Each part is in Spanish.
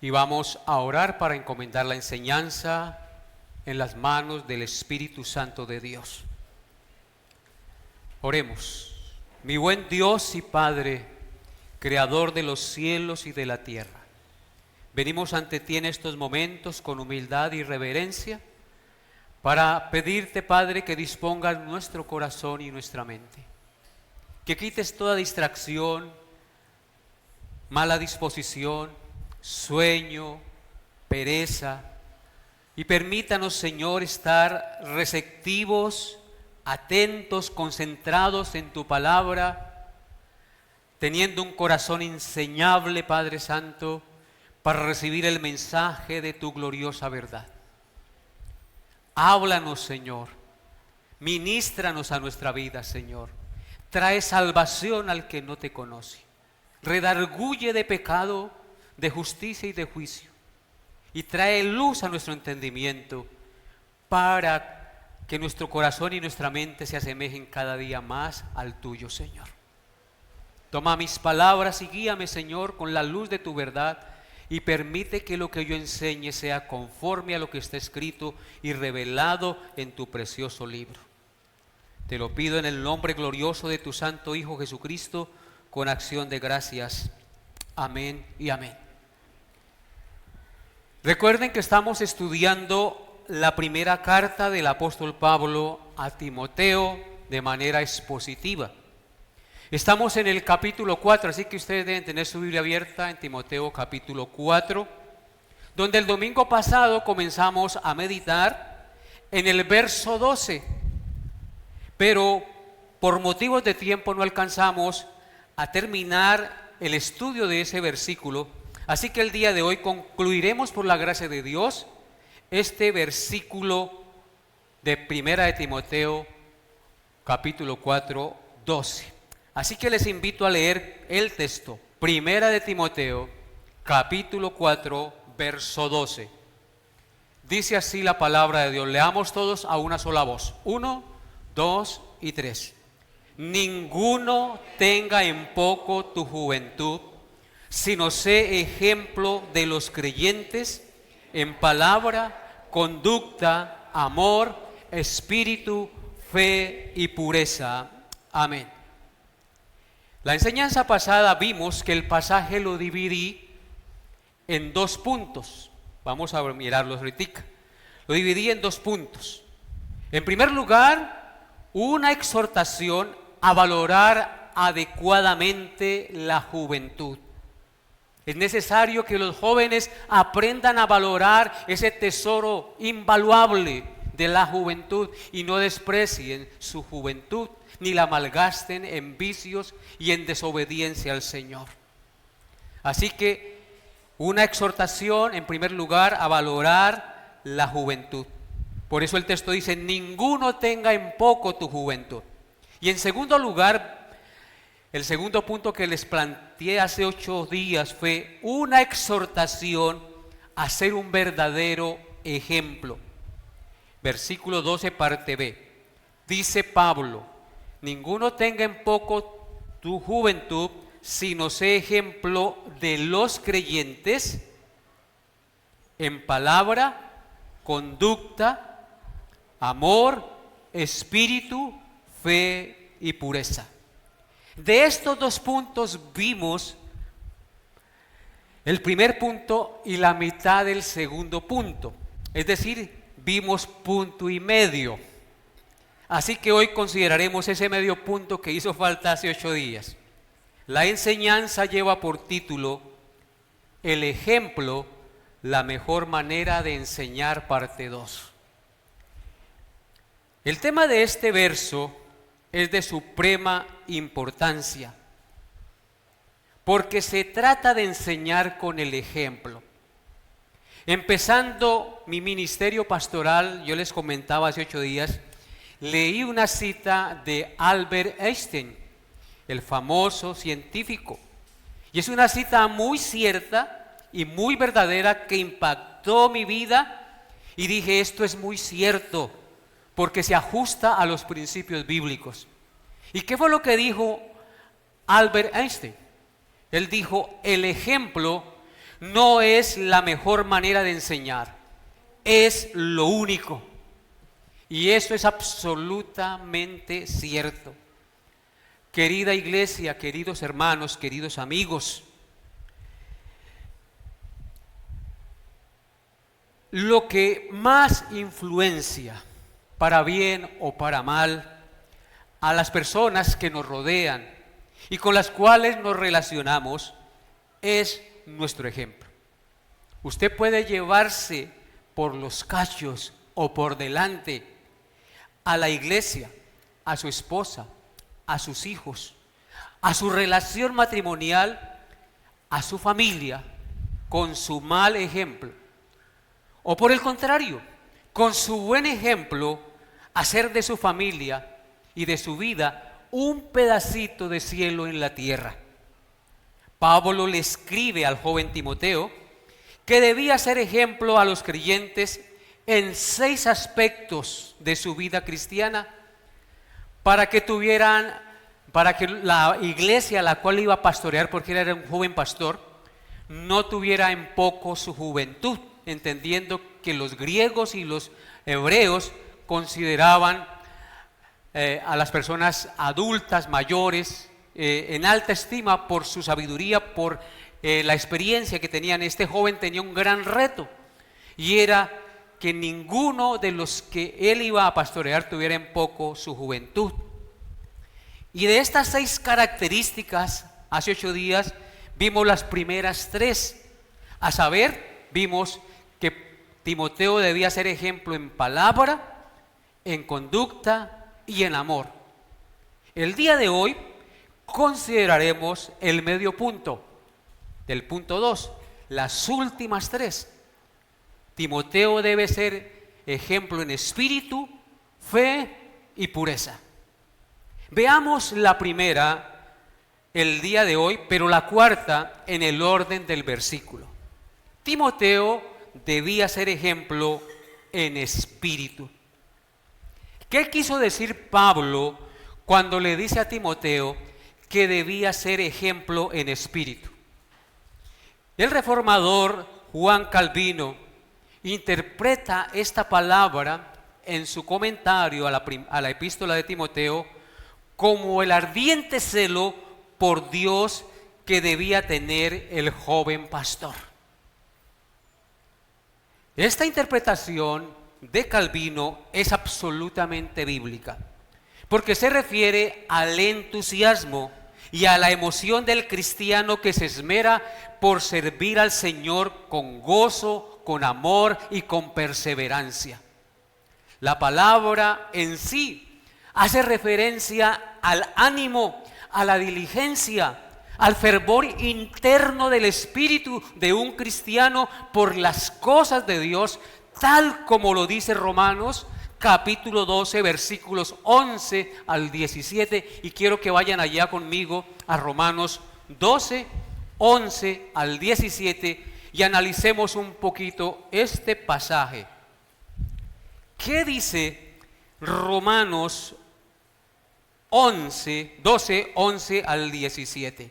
y vamos a orar para encomendar la enseñanza en las manos del Espíritu Santo de Dios. Oremos. Mi buen Dios y Padre, Creador de los cielos y de la tierra, venimos ante ti en estos momentos con humildad y reverencia para pedirte, Padre, que dispongas nuestro corazón y nuestra mente, que quites toda distracción, mala disposición, sueño, pereza, y permítanos, Señor, estar receptivos, atentos, concentrados en tu palabra, teniendo un corazón enseñable, Padre Santo, para recibir el mensaje de tu gloriosa verdad. Háblanos, Señor, ministranos a nuestra vida, Señor. Trae salvación al que no te conoce. Redarguye de pecado, de justicia y de juicio, y trae luz a nuestro entendimiento para que nuestro corazón y nuestra mente se asemejen cada día más al tuyo, Señor. Toma mis palabras y guíame, Señor, con la luz de tu verdad, y permite que lo que yo enseñe sea conforme a lo que está escrito y revelado en tu precioso libro. Te lo pido en el nombre glorioso de tu Santo Hijo Jesucristo, con acción de gracias. Amén y amén. Recuerden que estamos estudiando la primera carta del apóstol Pablo a Timoteo de manera expositiva. Estamos en el capítulo 4, así que ustedes deben tener su Biblia abierta en Timoteo capítulo 4, donde el domingo pasado comenzamos a meditar en el verso 12, pero por motivos de tiempo no alcanzamos a terminar el estudio de ese versículo. Así que el día de hoy concluiremos por la gracia de Dios este versículo de Primera de Timoteo capítulo 4, 12. Así que les invito a leer el texto, Primera de Timoteo capítulo 4, verso 12. Dice así la palabra de Dios. Leamos todos a una sola voz. 1, 2 y 3. Ninguno tenga en poco tu juventud, sino sé ejemplo de los creyentes en palabra, conducta, amor, espíritu, fe y pureza. Amén. La enseñanza pasada vimos que el pasaje lo dividí en 2 puntos. Vamos a mirarlos ahorita. Lo dividí en 2 puntos. En primer lugar, una exhortación a valorar adecuadamente la juventud. Es necesario que los jóvenes aprendan a valorar ese tesoro invaluable de la juventud y no desprecien su juventud ni la malgasten en vicios y en desobediencia al Señor. Así que una exhortación en primer lugar a valorar la juventud. Por eso el texto dice: ninguno tenga en poco tu juventud. Y en segundo lugar, el segundo punto que les planteé hace 8 días fue una exhortación a ser un verdadero ejemplo. Versículo 12, parte B. Dice Pablo: ninguno tenga en poco tu juventud, sino sé ejemplo de los creyentes en palabra, conducta, amor, espíritu, fe y pureza. De estos 2 puntos vimos el primer punto y la mitad del segundo punto, es decir, vimos punto y medio. Así que hoy consideraremos ese medio punto que hizo falta hace 8 días. La enseñanza lleva por título El ejemplo, la mejor manera de enseñar, parte 2. El tema de este verso es de suprema importancia, porque se trata de enseñar con el ejemplo. Empezando mi ministerio pastoral, yo les comentaba hace 8 días, leí una cita de Albert Einstein, el famoso científico, y es una cita muy cierta y muy verdadera que impactó mi vida, y dije: esto es muy cierto, porque se ajusta a los principios bíblicos. ¿Y qué fue lo que dijo Albert Einstein? Él dijo: el ejemplo no es la mejor manera de enseñar, es lo único. Y eso es absolutamente cierto. Querida iglesia, queridos hermanos, queridos amigos, lo que más influencia, para bien o para mal, a las personas que nos rodean y con las cuales nos relacionamos, es nuestro ejemplo. Usted puede llevarse por los cachos o por delante a la iglesia, a su esposa, a sus hijos, a su relación matrimonial, a su familia, con su mal ejemplo. O por el contrario, con su buen ejemplo, hacer de su familia y de su vida un pedacito de cielo en la tierra. Pablo le escribe al joven Timoteo que debía ser ejemplo a los creyentes en 6 aspectos de su vida cristiana para que la iglesia a la cual iba a pastorear, porque él era un joven pastor, no tuviera en poco su juventud, entendiendo que los griegos y los hebreos consideraban a las personas adultas, mayores, en alta estima por su sabiduría, por la experiencia que tenían. Este joven tenía un gran reto, y era que ninguno de los que él iba a pastorear tuviera en poco su juventud. Y de estas 6 características, hace 8 días vimos las primeras 3, a saber, vimos que Timoteo debía ser ejemplo en palabra, en conducta y en amor. El día de hoy consideraremos el medio punto del punto 2, las últimas 3. Timoteo debe ser ejemplo en espíritu, fe y pureza. Veamos la primera el día de hoy, pero la cuarta en el orden del versículo. Timoteo debía ser ejemplo en espíritu. ¿Qué quiso decir Pablo cuando le dice a Timoteo que debía ser ejemplo en espíritu? El reformador Juan Calvino interpreta esta palabra en su comentario a la epístola de Timoteo como el ardiente celo por Dios que debía tener el joven pastor. Esta interpretación de Calvino es absolutamente bíblica, porque se refiere al entusiasmo y a la emoción del cristiano que se esmera por servir al Señor con gozo, con amor y con perseverancia. La palabra en sí hace referencia al ánimo, a la diligencia, al fervor interno del espíritu de un cristiano por las cosas de Dios, tal como lo dice Romanos capítulo 12, versículos 11 al 17, y quiero que vayan allá conmigo a Romanos 12, 11 al 17, y analicemos un poquito este pasaje. ¿Qué dice Romanos 12, 11 al 17?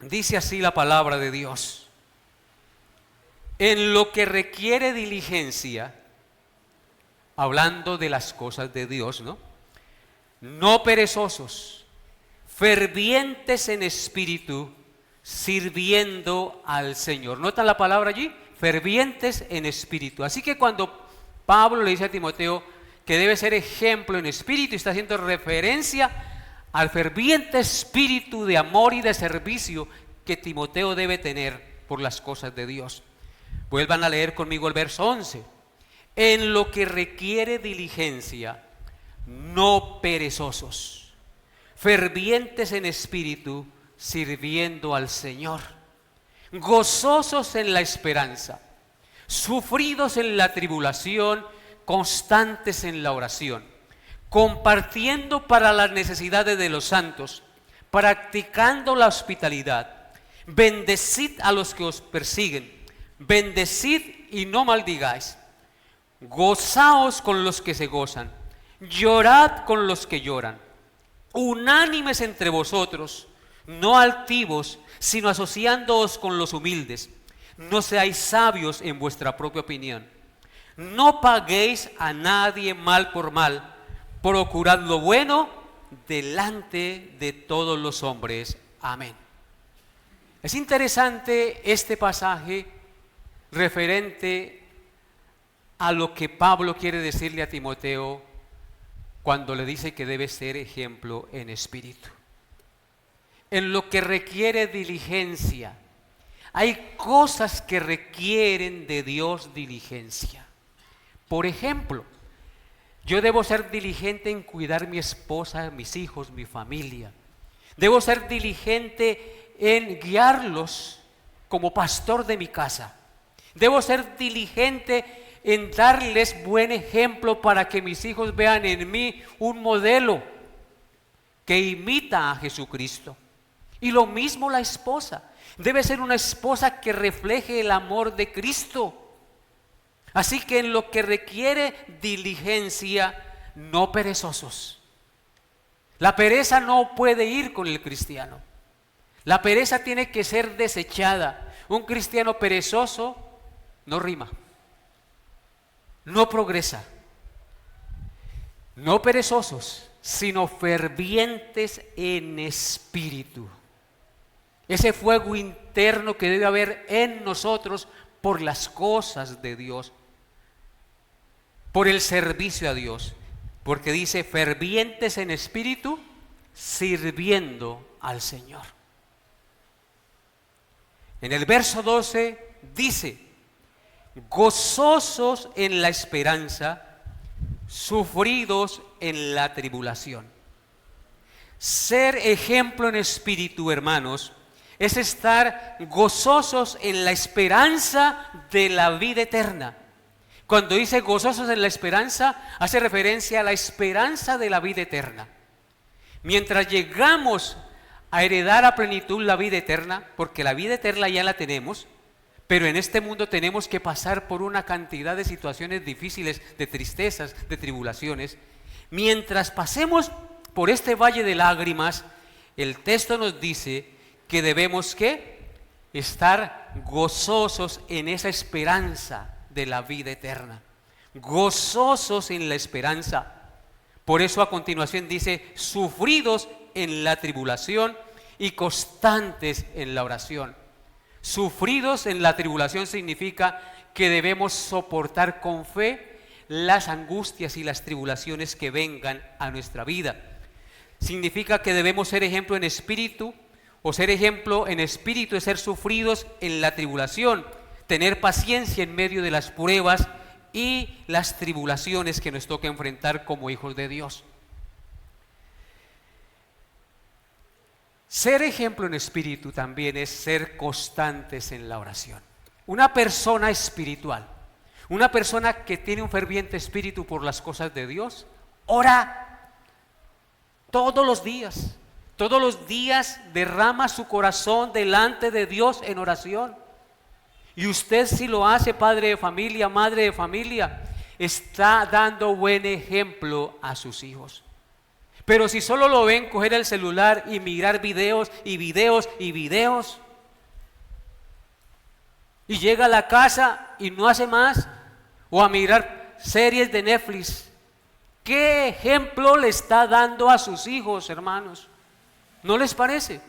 Dice así la palabra de Dios: en lo que requiere diligencia, hablando de las cosas de Dios, no perezosos, fervientes en espíritu, sirviendo al Señor. ¿Notan la palabra allí? Fervientes en espíritu. Así que cuando Pablo le dice a Timoteo que debe ser ejemplo en espíritu, está haciendo referencia al ferviente espíritu de amor y de servicio que Timoteo debe tener por las cosas de Dios. Vuelvan a leer conmigo el verso 11. En lo que requiere diligencia, no perezosos, fervientes en espíritu, sirviendo al Señor, gozosos en la esperanza, sufridos en la tribulación, constantes en la oración, compartiendo para las necesidades de los santos, practicando la hospitalidad. Bendecid a los que os persiguen, bendecid y no maldigáis. Gozaos con los que se gozan, llorad con los que lloran. Unánimes entre vosotros, no altivos, sino asociándoos con los humildes. No seáis sabios en vuestra propia opinión. No paguéis a nadie mal por mal. Procurad lo bueno delante de todos los hombres. Amén. Es interesante este pasaje referente a lo que Pablo quiere decirle a Timoteo cuando le dice que debe ser ejemplo en espíritu. En lo que requiere diligencia. Hay cosas que requieren de Dios diligencia. Por ejemplo, yo debo ser diligente en cuidar mi esposa, mis hijos, mi familia. Debo ser diligente en guiarlos como pastor de mi casa. Debo ser diligente en darles buen ejemplo para que mis hijos vean en mí un modelo que imita a Jesucristo. Y lo mismo la esposa. Debe ser una esposa que refleje el amor de Cristo. Así que en lo que requiere diligencia, no perezosos. La pereza no puede ir con el cristiano. La pereza tiene que ser desechada. Un cristiano perezoso no rima, no progresa. No perezosos, sino fervientes en espíritu. Ese fuego interno que debe haber en nosotros por las cosas de Dios, por el servicio a Dios, porque dice fervientes en espíritu, sirviendo al Señor. En el verso 12 dice, gozosos en la esperanza, sufridos en la tribulación. Ser ejemplo en espíritu, hermanos, es estar gozosos en la esperanza de la vida eterna. Cuando dice gozosos en la esperanza, hace referencia a la esperanza de la vida eterna. Mientras llegamos a heredar a plenitud la vida eterna, porque la vida eterna ya la tenemos, pero en este mundo tenemos que pasar por una cantidad de situaciones difíciles, de tristezas, de tribulaciones. Mientras pasemos por este valle de lágrimas, el texto nos dice que debemos ¿qué? Estar gozosos en esa esperanza de la vida eterna. Gozosos en la esperanza. Por eso a continuación dice, sufridos en la tribulación y constantes en la oración. Sufridos en la tribulación significa que debemos soportar con fe las angustias y las tribulaciones que vengan a nuestra vida. Significa que debemos ser ejemplo en espíritu, o ser ejemplo en espíritu es ser sufridos en la tribulación, tener paciencia en medio de las pruebas y las tribulaciones que nos toca enfrentar como hijos de Dios. Ser ejemplo en espíritu también es ser constantes en la oración. Una persona espiritual, una persona que tiene un ferviente espíritu por las cosas de Dios, ora todos los días. Todos los días derrama su corazón delante de Dios en oración. Y usted, si lo hace, padre de familia, madre de familia, está dando buen ejemplo a sus hijos. Pero si solo lo ven coger el celular y mirar videos y videos y videos, y llega a la casa y no hace más, o a mirar series de Netflix, ¿qué ejemplo le está dando a sus hijos, hermanos? ¿No les parece?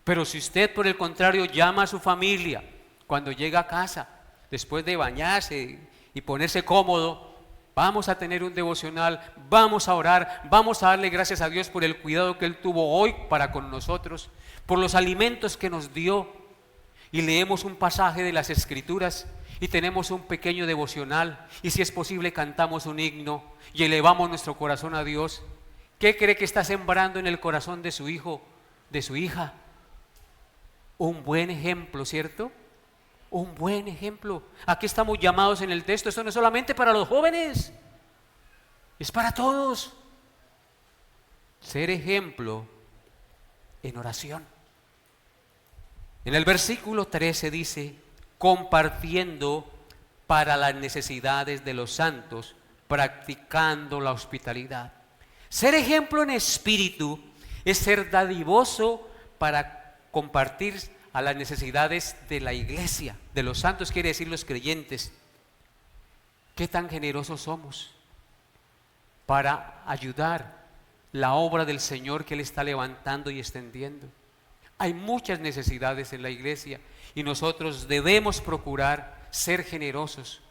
Pero si usted, por el contrario, llama a su familia cuando llega a casa, después de bañarse y ponerse cómodo, vamos a tener un devocional, vamos a orar, vamos a darle gracias a Dios por el cuidado que Él tuvo hoy para con nosotros, por los alimentos que nos dio, y leemos un pasaje de las Escrituras y tenemos un pequeño devocional, y si es posible cantamos un himno y elevamos nuestro corazón a Dios. ¿Qué cree que está sembrando en el corazón de su hijo, de su hija? Un buen ejemplo, ¿cierto? Un buen ejemplo. Aquí estamos llamados en el texto. Esto no es solamente para los jóvenes, es para todos. Ser ejemplo en oración. En el versículo 13 dice, compartiendo para las necesidades de los santos, practicando la hospitalidad. Ser ejemplo en espíritu es ser dadivoso para compartir a las necesidades de la iglesia, de los santos, quiere decir los creyentes. ¿Qué tan generosos somos para ayudar la obra del Señor que Él está levantando y extendiendo? Hay muchas necesidades en la iglesia y nosotros debemos procurar ser generosos,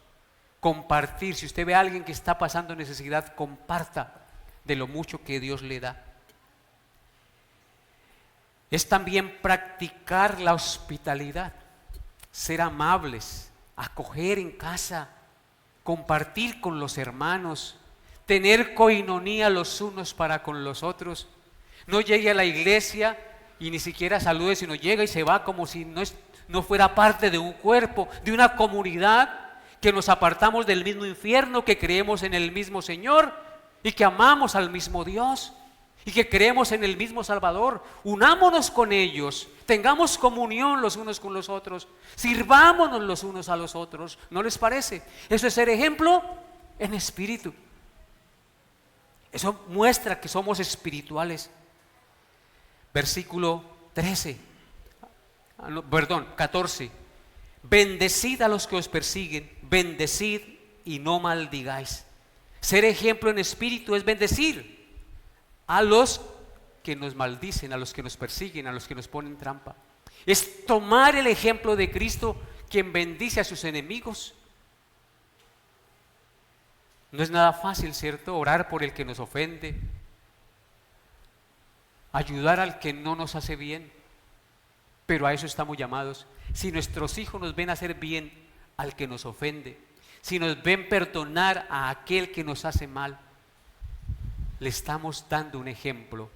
compartir. Si usted ve a alguien que está pasando necesidad, comparta de lo mucho que Dios le da. Es también practicar la hospitalidad, ser amables, acoger en casa, compartir con los hermanos, tener coinonía los unos para con los otros. No llegue a la iglesia y ni siquiera salude, sino llega y se va como si no fuera parte de un cuerpo, de una comunidad, que nos apartamos del mismo infierno, que creemos en el mismo Señor y que amamos al mismo Dios y que creemos en el mismo Salvador. Unámonos con ellos, tengamos comunión los unos con los otros, sirvámonos los unos a los otros. ¿No les parece? Eso es ser ejemplo en espíritu. Eso muestra que somos espirituales. Versículo 14. Bendecid a los que os persiguen, bendecid y no maldigáis. Ser ejemplo en espíritu es bendecir a los que nos maldicen, a los que nos persiguen, a los que nos ponen trampa. Es tomar el ejemplo de Cristo, quien bendice a sus enemigos. No es nada fácil, ¿cierto? Orar por el que nos ofende, ayudar al que no nos hace bien, pero a eso estamos llamados. Si nuestros hijos nos ven hacer bien al que nos ofende, si nos ven perdonar a aquel que nos hace mal, le estamos dando un ejemplo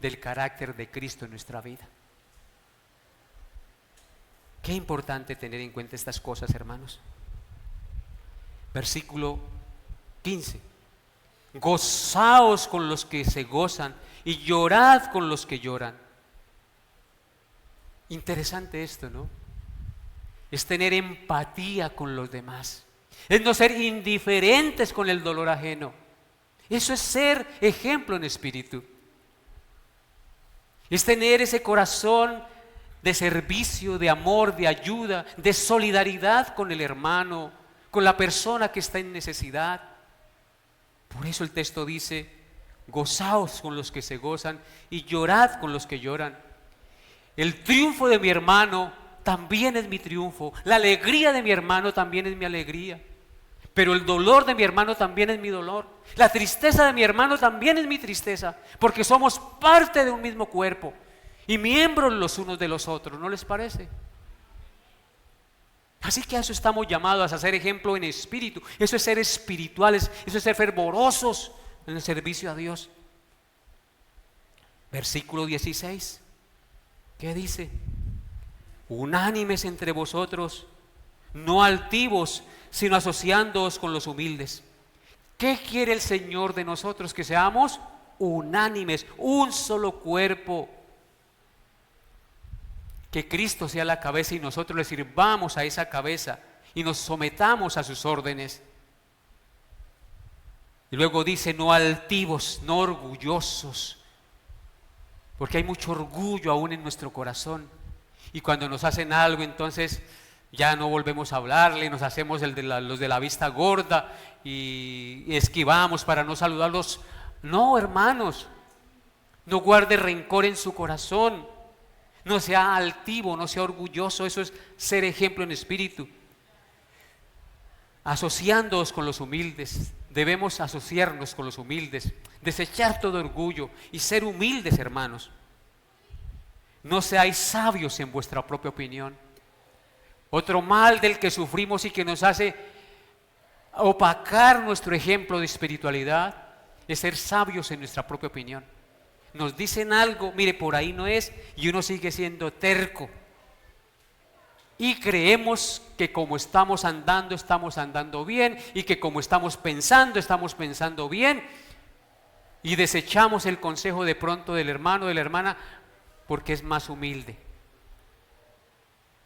del carácter de Cristo en nuestra vida. Qué importante tener en cuenta estas cosas, hermanos. Versículo 15. Gozaos con los que se gozan y llorad con los que lloran. Interesante esto, ¿no? Es tener empatía con los demás, es no ser indiferentes con el dolor ajeno. Eso es ser ejemplo en espíritu. Es tener ese corazón de servicio, de amor, de ayuda, de solidaridad con el hermano, con la persona que está en necesidad. Por eso el texto dice: gozaos con los que se gozan y llorad con los que lloran. El triunfo de mi hermano también es mi triunfo, la alegría de mi hermano también es mi alegría, pero el dolor de mi hermano también es mi dolor, la tristeza de mi hermano también es mi tristeza, porque somos parte de un mismo cuerpo y miembros los unos de los otros. ¿No les parece? Así que a eso estamos llamados, a hacer ejemplo en espíritu. Eso es ser espirituales, eso es ser fervorosos en el servicio a Dios. Versículo 16, ¿qué dice? Unánimes entre vosotros, no altivos, sino asociándoos con los humildes. ¿Qué quiere el Señor de nosotros? Que seamos unánimes, un solo cuerpo. Que Cristo sea la cabeza y nosotros le sirvamos a esa cabeza y nos sometamos a sus órdenes. Y luego dice: no altivos, no orgullosos, porque hay mucho orgullo aún en nuestro corazón. Y cuando nos hacen algo, entonces ya no volvemos a hablarle, nos hacemos los de la vista gorda y esquivamos para no saludarlos. No, hermanos, no guarde rencor en su corazón, no sea altivo, no sea orgulloso. Eso es ser ejemplo en espíritu. Asociándoos con los humildes, debemos asociarnos con los humildes, desechar todo orgullo y ser humildes, hermanos. No seáis sabios en vuestra propia opinión. Otro mal del que sufrimos y que nos hace opacar nuestro ejemplo de espiritualidad es ser sabios en nuestra propia opinión. Nos dicen algo, mire, por ahí no es, y uno sigue siendo terco. Y creemos que como estamos andando bien, y que como estamos pensando bien, y desechamos el consejo de pronto del hermano o de la hermana porque es más humilde.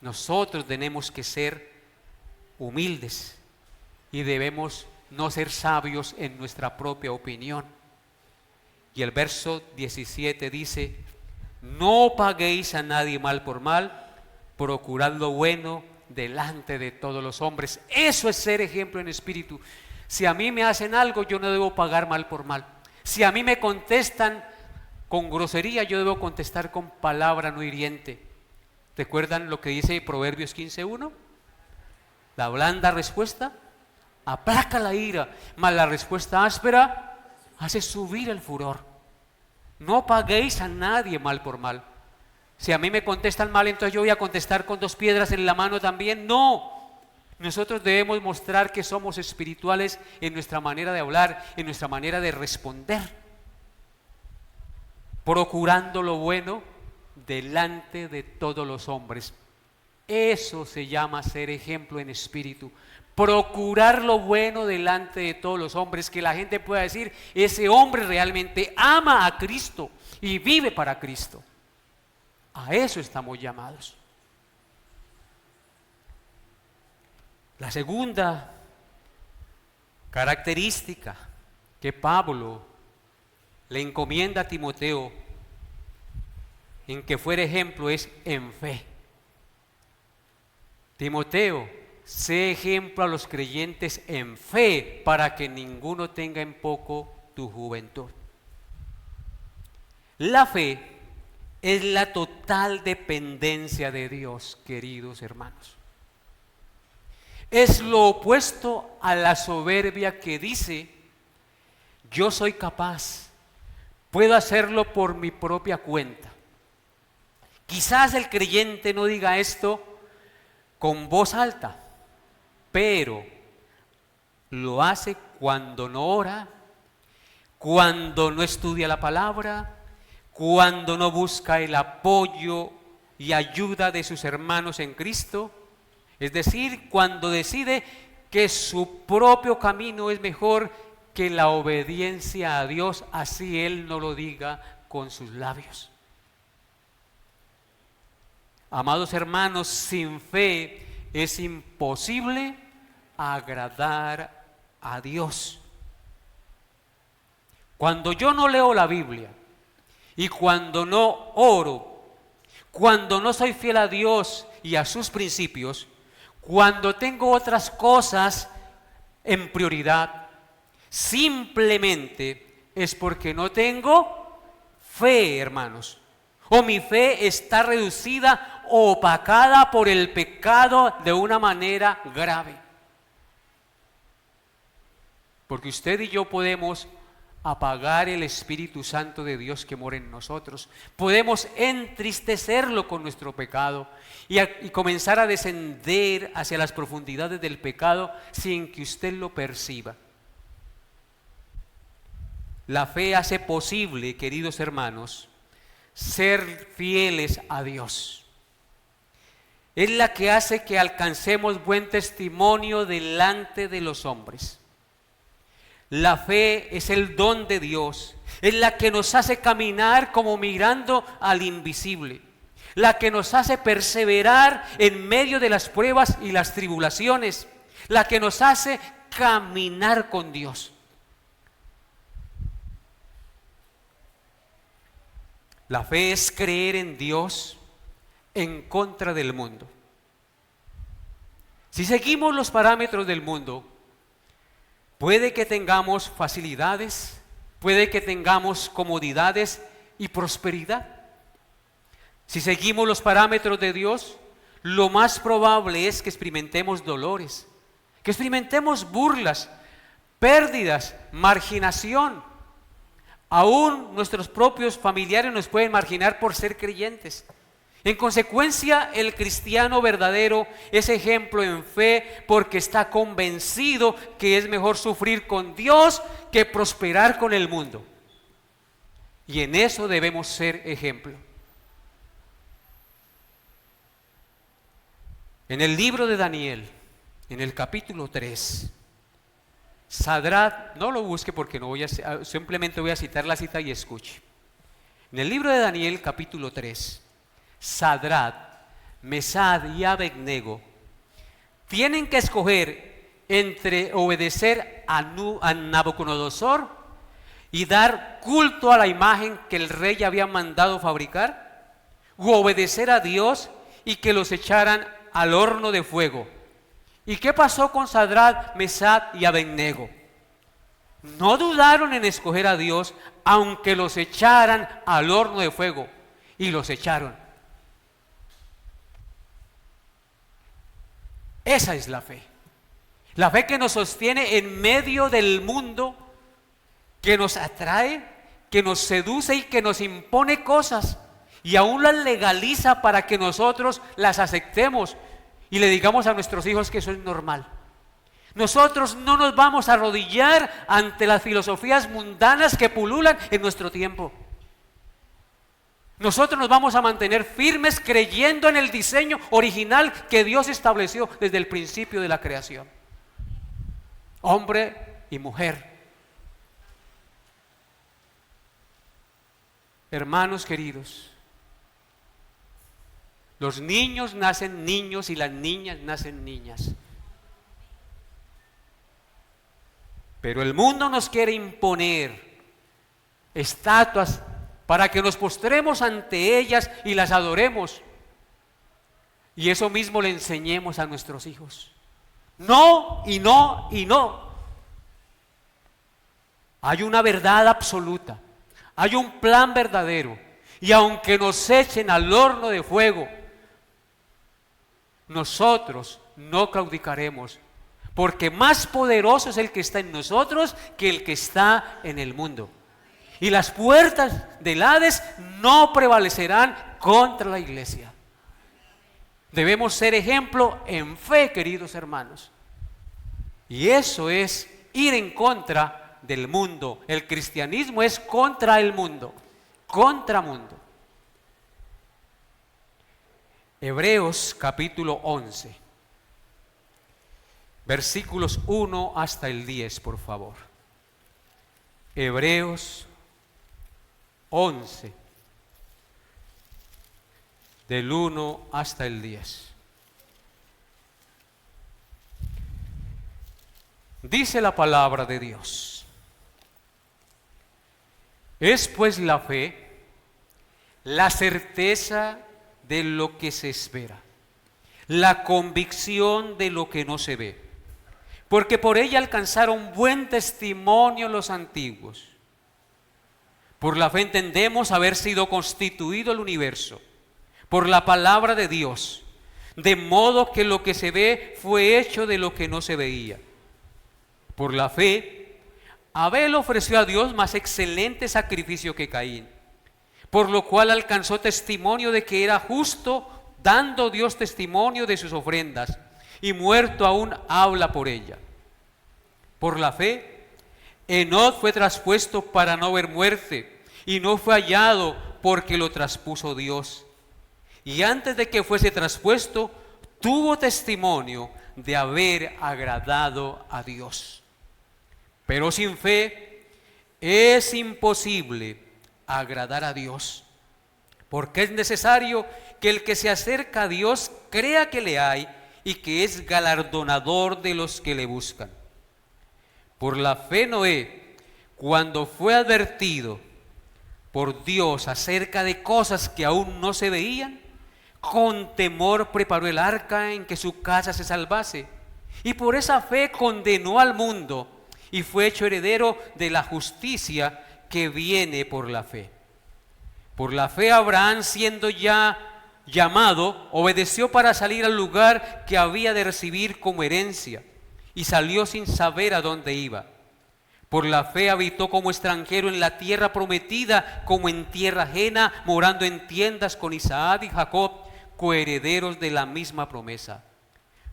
Nosotros tenemos que ser humildes y debemos no ser sabios en nuestra propia opinión. Y el verso 17 dice: no paguéis a nadie mal por mal, procurad lo bueno delante de todos los hombres. Eso es ser ejemplo en espíritu. Si a mí me hacen algo, yo no debo pagar mal por mal. Si a mí me contestan con grosería, yo debo contestar con palabra no hiriente. ¿Recuerdan lo que dice Proverbios 15:1? La blanda respuesta aplaca la ira, mas la respuesta áspera hace subir el furor. No paguéis a nadie mal por mal. Si a mí me contestan mal, entonces yo voy a contestar con 2 piedras en la mano también. No. Nosotros debemos mostrar que somos espirituales en nuestra manera de hablar, en nuestra manera de responder, procurando lo bueno delante de todos los hombres. Eso se llama ser ejemplo en espíritu. Procurar lo bueno delante de todos los hombres, que la gente pueda decir: ese hombre realmente ama a Cristo y vive para Cristo. A eso estamos llamados. La segunda característica que Pablo le encomienda a Timoteo en que fuera ejemplo es en fe. Timoteo, sé ejemplo a los creyentes en fe, para que ninguno tenga en poco tu juventud. La fe es la total dependencia de Dios, queridos hermanos. Es lo opuesto a la soberbia que dice: yo soy capaz, puedo hacerlo por mi propia cuenta. Quizás el creyente no diga esto con voz alta, pero lo hace cuando no ora, cuando no estudia la palabra, cuando no busca el apoyo y ayuda de sus hermanos en Cristo. Es decir, cuando decide que su propio camino es mejor que la obediencia a Dios, así él no lo diga con sus labios. Amados hermanos, sin fe es imposible agradar a Dios. Cuando yo no leo la Biblia y cuando no oro, cuando no soy fiel a Dios y a sus principios, cuando tengo otras cosas en prioridad, simplemente es porque no tengo fe, hermanos. O mi fe está reducida o opacada por el pecado de una manera grave. Porque usted y yo podemos apagar el Espíritu Santo de Dios que mora en nosotros. Podemos entristecerlo con nuestro pecado y comenzar a descender hacia las profundidades del pecado sin que usted lo perciba. La fe hace posible, queridos hermanos, ser fieles a Dios. Es la que hace que alcancemos buen testimonio delante de los hombres. La fe es el don de Dios, es la que nos hace caminar como mirando al invisible, la que nos hace perseverar en medio de las pruebas y las tribulaciones, la que nos hace caminar con Dios. La fe es creer en Dios en contra del mundo. Si seguimos los parámetros del mundo, puede que tengamos facilidades, puede que tengamos comodidades y prosperidad. Si seguimos los parámetros de Dios, lo más probable es que experimentemos dolores, que experimentemos burlas, pérdidas, marginación. Aún nuestros propios familiares nos pueden marginar por ser creyentes. En consecuencia, el cristiano verdadero es ejemplo en fe porque está convencido que es mejor sufrir con Dios que prosperar con el mundo. Y en eso debemos ser ejemplo. En el libro de Daniel, en el capítulo 3, Sadrach, no lo busque porque no simplemente voy a citar la cita y escuche. En el libro de Daniel, capítulo 3, Sadrach, Mesach y Abednego tienen que escoger entre obedecer a Nabucodonosor y dar culto a la imagen que el rey había mandado fabricar? ¿O obedecer a Dios y que los echaran al horno de fuego? ¿Y qué pasó con Sadrach, Mesach y Abednego? No dudaron en escoger a Dios, aunque los echaran al horno de fuego, y los echaron. Esa es la fe. La fe que nos sostiene en medio del mundo, que nos atrae, que nos seduce y que nos impone cosas, y aún las legaliza para que nosotros las aceptemos y le digamos a nuestros hijos que eso es normal. Nosotros no nos vamos a arrodillar ante las filosofías mundanas que pululan en nuestro tiempo. Nosotros nos vamos a mantener firmes creyendo en el diseño original que Dios estableció desde el principio de la creación. Hombre y mujer. Hermanos queridos, los niños nacen niños y las niñas nacen niñas. Pero el mundo nos quiere imponer estatuas para que nos postremos ante ellas y las adoremos. Y eso mismo le enseñemos a nuestros hijos. No, y no, y no. Hay una verdad absoluta. Hay un plan verdadero. Y aunque nos echen al horno de fuego, nosotros no claudicaremos. Porque más poderoso es el que está en nosotros que el que está en el mundo. Y las puertas del Hades no prevalecerán contra la iglesia. Debemos ser ejemplo en fe, queridos hermanos. Y eso es ir en contra del mundo. El cristianismo es contra el mundo, contra mundo. Hebreos capítulo 11, versículos 1 hasta el 10, por favor. Hebreos 11, del 1 hasta el 10. Dice la palabra de Dios: es pues la fe la certeza de lo que se espera, la convicción de lo que no se ve, porque por ella alcanzaron buen testimonio los antiguos. Por la fe entendemos haber sido constituido el universo por la palabra de Dios, de modo que lo que se ve fue hecho de lo que no se veía. Por la fe, Abel ofreció a Dios más excelente sacrificio que Caín, por lo cual alcanzó testimonio de que era justo, dando Dios testimonio de sus ofrendas, y muerto aún habla por ella. Por la fe, Enoc fue traspuesto para no ver muerte, y no fue hallado porque lo traspuso Dios. Y antes de que fuese traspuesto, tuvo testimonio de haber agradado a Dios. Pero sin fe es imposible agradar a Dios, porque es necesario que el que se acerca a Dios crea que le hay y que es galardonador de los que le buscan. Por la fe Noé, cuando fue advertido por Dios acerca de cosas que aún no se veían, con temor preparó el arca en que su casa se salvase, y por esa fe condenó al mundo y fue hecho heredero de la justicia que viene por la fe. Por la fe Abraham, siendo ya llamado, obedeció para salir al lugar que había de recibir como herencia, y salió sin saber a dónde iba. Por la fe habitó como extranjero en la tierra prometida, como en tierra ajena, morando en tiendas con Isaac y Jacob, coherederos de la misma promesa.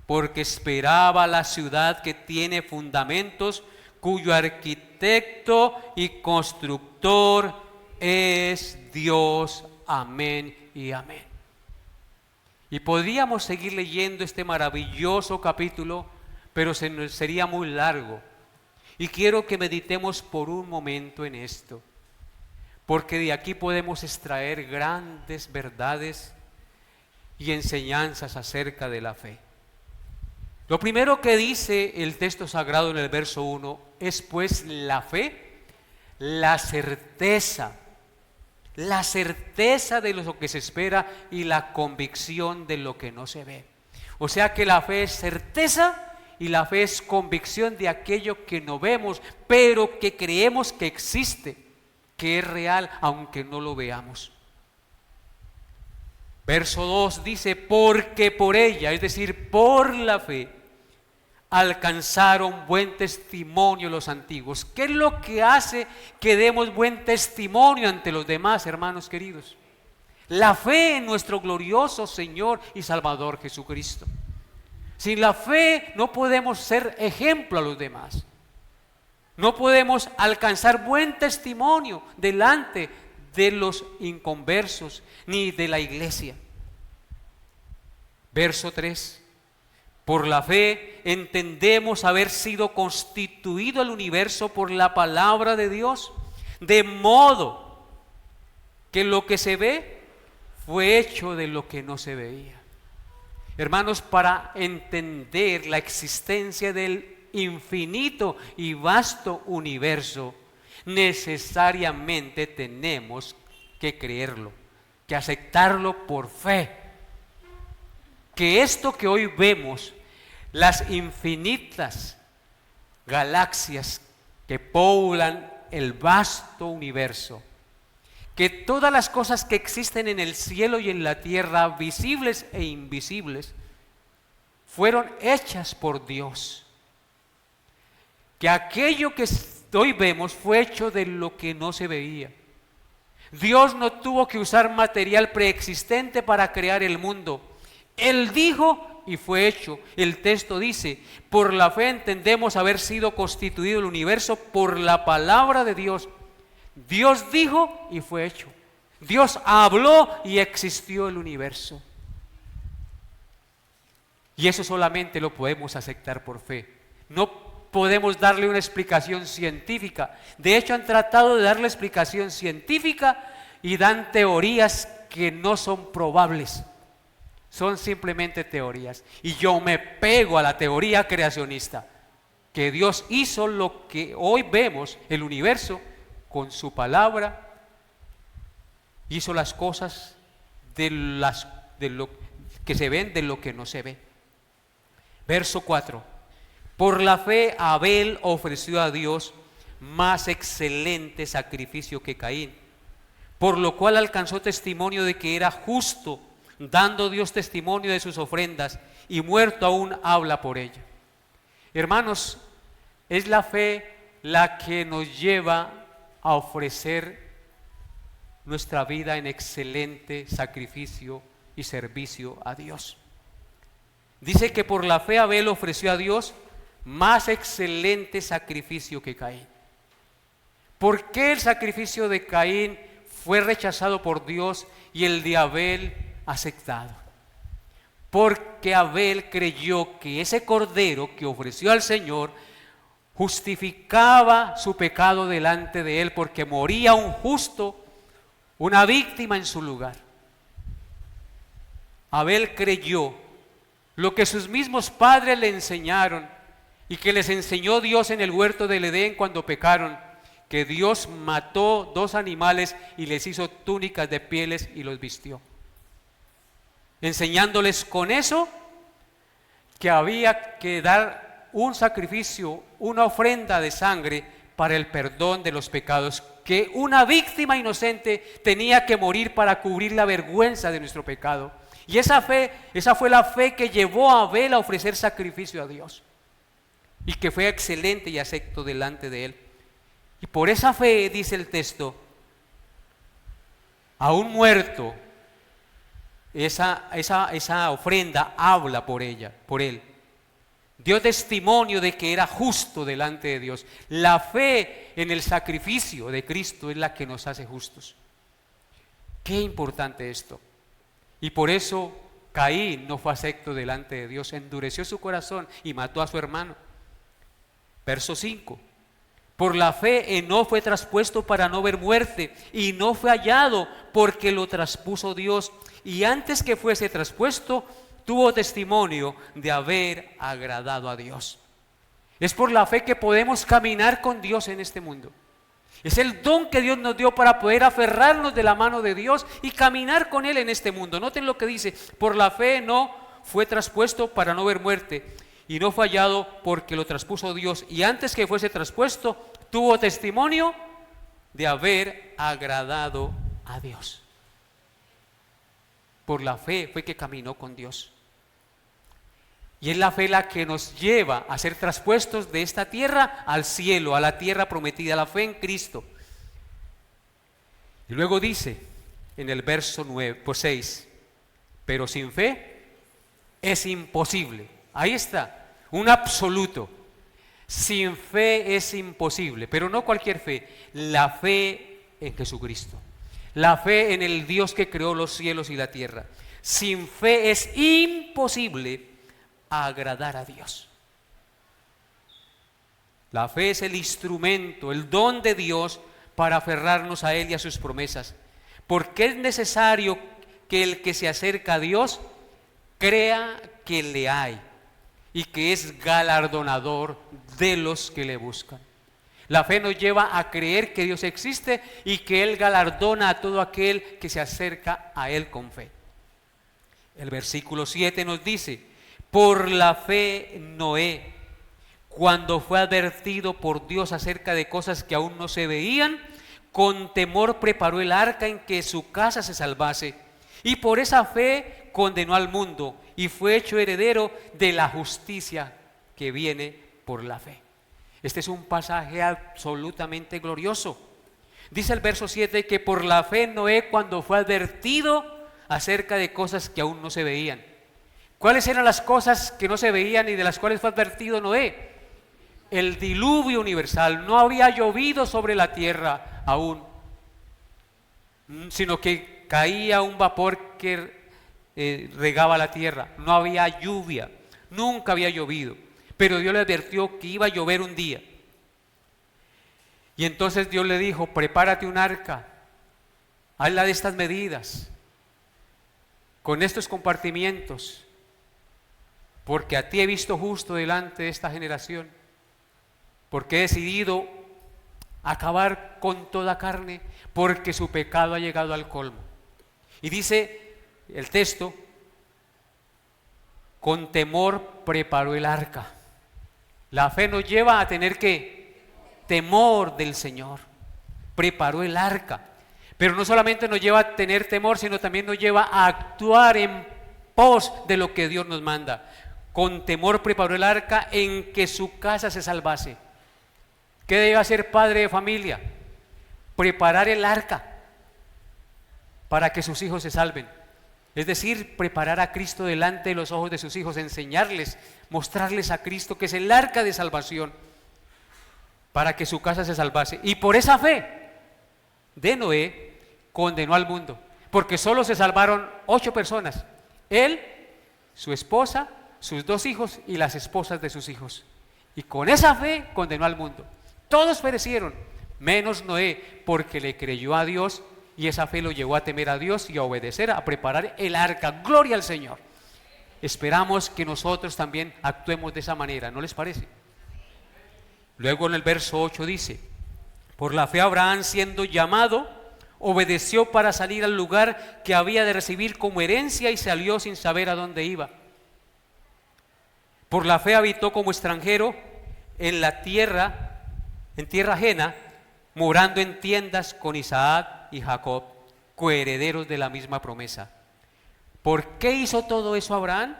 Porque esperaba la ciudad que tiene fundamentos, cuyo arquitecto y constructor es Dios. Amén y amén. Y podríamos seguir leyendo este maravilloso capítulo, pero sería muy largo. Y quiero que meditemos por un momento en esto, porque de aquí podemos extraer grandes verdades y enseñanzas acerca de la fe. Lo primero que dice el texto sagrado en el verso 1 es pues la fe, la certeza de lo que se espera y la convicción de lo que no se ve. O sea que la fe es certeza y la fe es convicción de aquello que no vemos, pero que creemos que existe, que es real, aunque no lo veamos. Verso 2 dice, porque por ella, es decir, por la fe, alcanzaron buen testimonio los antiguos. ¿Qué es lo que hace que demos buen testimonio ante los demás, hermanos queridos? La fe en nuestro glorioso Señor y Salvador Jesucristo. Sin la fe no podemos ser ejemplo a los demás. No podemos alcanzar buen testimonio delante de los inconversos ni de la iglesia. Verso 3. Por la fe entendemos haber sido constituido el universo por la palabra de Dios, de modo que lo que se ve fue hecho de lo que no se veía. Hermanos, para entender la existencia del infinito y vasto universo, necesariamente tenemos que creerlo, que aceptarlo por fe. Que esto que hoy vemos, las infinitas galaxias que poblan el vasto universo, que todas las cosas que existen en el cielo y en la tierra, visibles e invisibles, fueron hechas por Dios. Que aquello que hoy vemos fue hecho de lo que no se veía. Dios no tuvo que usar material preexistente para crear el mundo. Él dijo y fue hecho. El texto dice, por la fe entendemos haber sido constituido el universo por la palabra de Dios. Dios dijo y fue hecho. Dios habló y existió el universo. Y eso solamente lo podemos aceptar por fe. No podemos darle una explicación científica. De hecho, han tratado de darle explicación científica y dan teorías que no son probables. Son simplemente teorías. Y yo me pego a la teoría creacionista, que Dios hizo lo que hoy vemos, el universo, con su palabra, hizo las cosas de lo que se ven, de lo que no se ve. Verso 4. Por la fe Abel ofreció a Dios más excelente sacrificio que Caín, por lo cual alcanzó testimonio de que era justo, dando Dios testimonio de sus ofrendas, y muerto aún habla por ella. Hermanos, es la fe la que nos lleva a ofrecer nuestra vida en excelente sacrificio y servicio a Dios. Dice que por la fe Abel ofreció a Dios más excelente sacrificio que Caín. ¿Por qué el sacrificio de Caín fue rechazado por Dios y el de Abel aceptado? Porque Abel creyó que ese cordero que ofreció al Señor justificaba su pecado delante de él, porque moría un justo, una víctima en su lugar. Abel creyó lo que sus mismos padres le enseñaron y que les enseñó Dios en el huerto del Edén cuando pecaron, que Dios mató 2 animales y les hizo túnicas de pieles y los vistió, enseñándoles con eso que había que dar un sacrificio, una ofrenda de sangre para el perdón de los pecados, que una víctima inocente tenía que morir para cubrir la vergüenza de nuestro pecado. Y esa fue la fe que llevó a Abel a ofrecer sacrificio a Dios, y que fue excelente y acepto delante de él. Y por esa fe, dice el texto, aún muerto, esa ofrenda habla por él. Dio testimonio de que era justo delante de Dios. La fe en el sacrificio de Cristo es la que nos hace justos. Qué importante esto. Y por eso Caín no fue acepto delante de Dios, endureció su corazón y mató a su hermano. Verso 5. Por la fe Enoc fue traspuesto para no ver muerte, y no fue hallado porque lo traspuso Dios, y antes que fuese traspuesto tuvo testimonio de haber agradado a Dios. Es por la fe que podemos caminar con Dios en este mundo. Es el don que Dios nos dio para poder aferrarnos de la mano de Dios y caminar con Él en este mundo. Noten lo que dice: por la fe no fue traspuesto para no ver muerte, y no fue hallado porque lo traspuso Dios, y antes que fuese traspuesto tuvo testimonio de haber agradado a Dios. Por la fe fue que caminó con Dios. Y es la fe la que nos lleva a ser traspuestos de esta tierra al cielo, a la tierra prometida, la fe en Cristo. Y luego dice en el verso 6, pero sin fe es imposible. Ahí está, un absoluto. Sin fe es imposible, pero no cualquier fe, la fe en Jesucristo, la fe en el Dios que creó los cielos y la tierra. Sin fe es imposible agradar a Dios. La fe es el instrumento, el don de Dios para aferrarnos a Él y a sus promesas, porque es necesario que el que se acerca a Dios crea que le hay y que es galardonador de los que le buscan. La fe nos lleva a creer que Dios existe y que Él galardona a todo aquel que se acerca a Él con fe. El versículo 7 nos dice: por la fe Noé, cuando fue advertido por Dios acerca de cosas que aún no se veían, con temor preparó el arca en que su casa se salvase, y por esa fe condenó al mundo y fue hecho heredero de la justicia que viene por la fe. Este es un pasaje absolutamente glorioso. Dice el verso 7 que por la fe Noé, cuando fue advertido acerca de cosas que aún no se veían. ¿Cuáles eran las cosas que no se veían y de las cuales fue advertido Noé? El diluvio universal. No había llovido sobre la tierra aún, sino que caía un vapor que regaba la tierra. No había lluvia, nunca había llovido, pero Dios le advirtió que iba a llover un día. Y entonces Dios le dijo: prepárate un arca, hazla de estas medidas, con estos compartimientos, porque a ti he visto justo delante de esta generación, porque he decidido acabar con toda carne, porque su pecado ha llegado al colmo. Y dice el texto: con temor preparó el arca. La fe nos lleva a tener que temor del Señor. Preparó el arca. Pero no solamente nos lleva a tener temor, sino también nos lleva a actuar en pos de lo que Dios nos manda. Con temor preparó el arca en que su casa se salvase. ¿Qué debe hacer padre de familia? Preparar el arca para que sus hijos se salven. Es decir, preparar a Cristo delante de los ojos de sus hijos, enseñarles, mostrarles a Cristo que es el arca de salvación para que su casa se salvase. Y por esa fe de Noé condenó al mundo, porque solo se salvaron 8 personas: él, su esposa, sus 2 hijos y las esposas de sus hijos. Y con esa fe condenó al mundo. Todos perecieron, menos Noé, porque le creyó a Dios, y esa fe lo llevó a temer a Dios y a obedecer, a preparar el arca. Gloria al Señor. Esperamos que nosotros también actuemos de esa manera, ¿no les parece? Luego en el verso 8 dice: por la fe Abraham, siendo llamado, obedeció para salir al lugar que había de recibir como herencia y salió sin saber a dónde iba. Por la fe habitó como extranjero en tierra ajena, morando en tiendas con Isaac y Jacob, coherederos de la misma promesa. ¿Por qué hizo todo eso Abraham?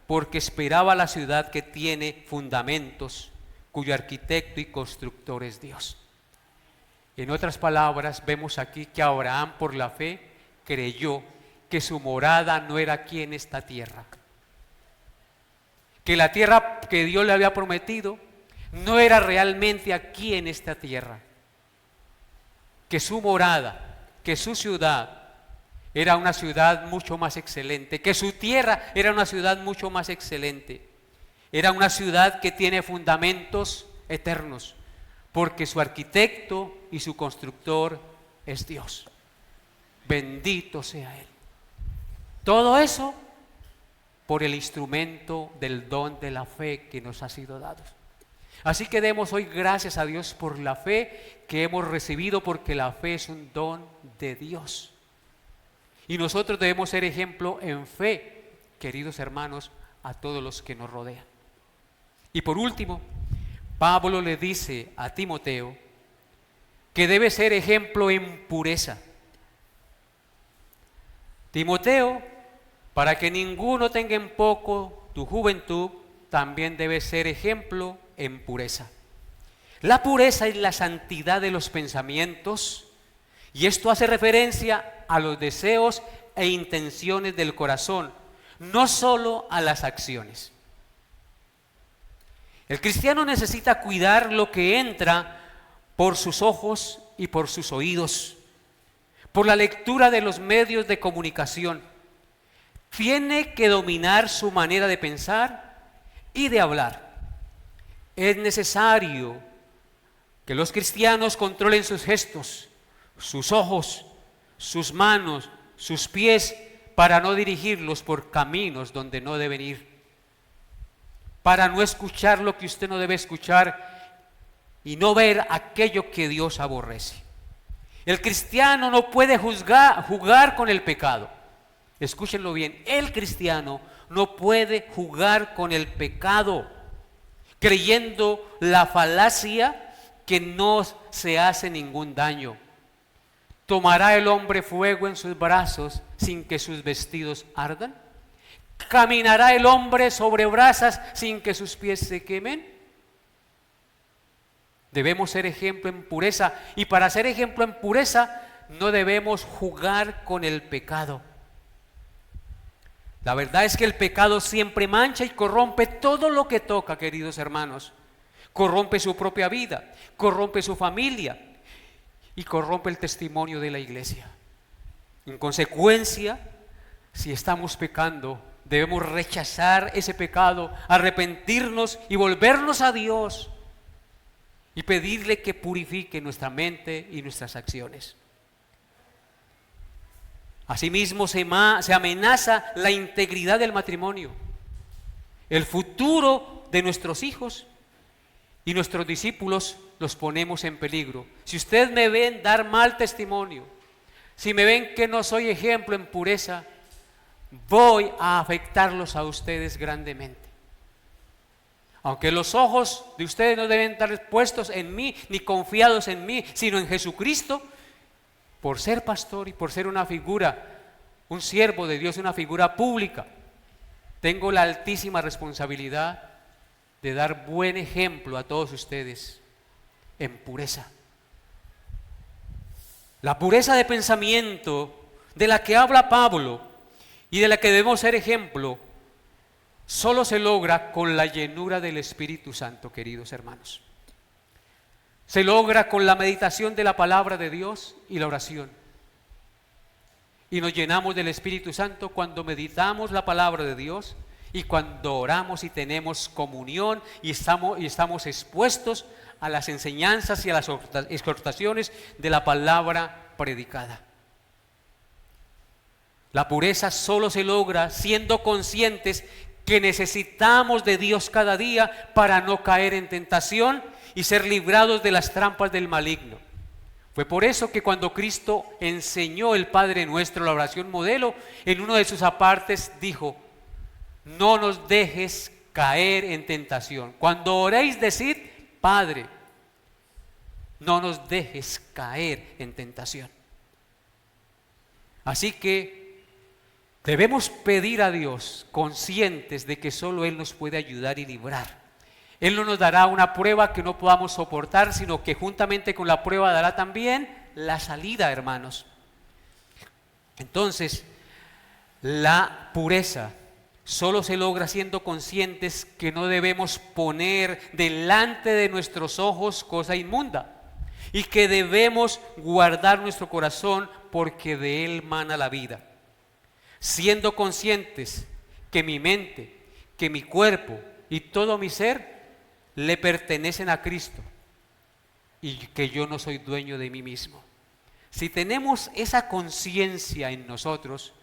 Porque esperaba la ciudad que tiene fundamentos, cuyo arquitecto y constructor es Dios. En otras palabras, vemos aquí que Abraham, por la fe, creyó que su morada no era aquí en esta tierra, que la tierra que Dios le había prometido no era realmente aquí en esta tierra, que su morada, que su ciudad era una ciudad mucho más excelente, que su tierra era una ciudad mucho más excelente, era una ciudad que tiene fundamentos eternos, porque su arquitecto y su constructor es Dios. Bendito sea Él. Todo eso por el instrumento del don de la fe que nos ha sido dado. Así que demos hoy gracias a Dios por la fe que hemos recibido, porque la fe es un don de Dios. Y nosotros debemos ser ejemplo en fe, queridos hermanos, a todos los que nos rodean. Y por último, Pablo le dice a Timoteo que debe ser ejemplo en pureza. Timoteo, para que ninguno tenga en poco tu juventud, también debe ser ejemplo en pureza. La pureza es la santidad de los pensamientos, y esto hace referencia a los deseos e intenciones del corazón, no solo a las acciones. El cristiano necesita cuidar lo que entra por sus ojos y por sus oídos, por la lectura de los medios de comunicación. Tiene que dominar su manera de pensar y de hablar. Es necesario que los cristianos controlen sus gestos, sus ojos, sus manos, sus pies, para no dirigirlos por caminos donde no deben ir, para no escuchar lo que usted no debe escuchar y no ver aquello que Dios aborrece. El cristiano no puede jugar con el pecado. Escúchenlo bien, el cristiano no puede jugar con el pecado, creyendo la falacia que no se hace ningún daño. ¿Tomará el hombre fuego en sus brazos sin que sus vestidos ardan? ¿Caminará el hombre sobre brasas sin que sus pies se quemen? Debemos ser ejemplo en pureza, y para ser ejemplo en pureza no debemos jugar con el pecado. La verdad es que el pecado siempre mancha y corrompe todo lo que toca, queridos hermanos. Corrompe su propia vida, corrompe su familia y corrompe el testimonio de la iglesia. En consecuencia, si estamos pecando, debemos rechazar ese pecado, arrepentirnos y volvernos a Dios y pedirle que purifique nuestra mente y nuestras acciones. Asimismo, se amenaza la integridad del matrimonio, el futuro de nuestros hijos y nuestros discípulos los ponemos en peligro. Si ustedes me ven dar mal testimonio, si me ven que no soy ejemplo en pureza, voy a afectarlos a ustedes grandemente. Aunque los ojos de ustedes no deben estar puestos en mí, ni confiados en mí, sino en Jesucristo, por ser pastor y por ser una figura, un siervo de Dios, una figura pública, tengo la altísima responsabilidad de dar buen ejemplo a todos ustedes en pureza. La pureza de pensamiento de la que habla Pablo y de la que debemos ser ejemplo, solo se logra con la llenura del Espíritu Santo, queridos hermanos. Se logra con la meditación de la palabra de Dios y la oración. Y nos llenamos del Espíritu Santo cuando meditamos la palabra de Dios y cuando oramos y tenemos comunión y estamos expuestos a las enseñanzas y a las exhortaciones de la palabra predicada. La pureza solo se logra siendo conscientes que necesitamos de Dios cada día para no caer en tentación y ser librados de las trampas del maligno. Fue por eso que cuando Cristo enseñó el Padre Nuestro, la oración modelo, en uno de sus apartes dijo: no nos dejes caer en tentación. Cuando oréis, decid: Padre, no nos dejes caer en tentación. Así que debemos pedir a Dios conscientes de que solo Él nos puede ayudar y librar. Él no nos dará una prueba que no podamos soportar, sino que juntamente con la prueba dará también la salida, hermanos. Entonces, la pureza solo se logra siendo conscientes que no debemos poner delante de nuestros ojos cosa inmunda y que debemos guardar nuestro corazón porque de él mana la vida. Siendo conscientes que mi mente, que mi cuerpo y todo mi ser le pertenecen a Cristo y que yo no soy dueño de mí mismo. Si tenemos esa conciencia en nosotros,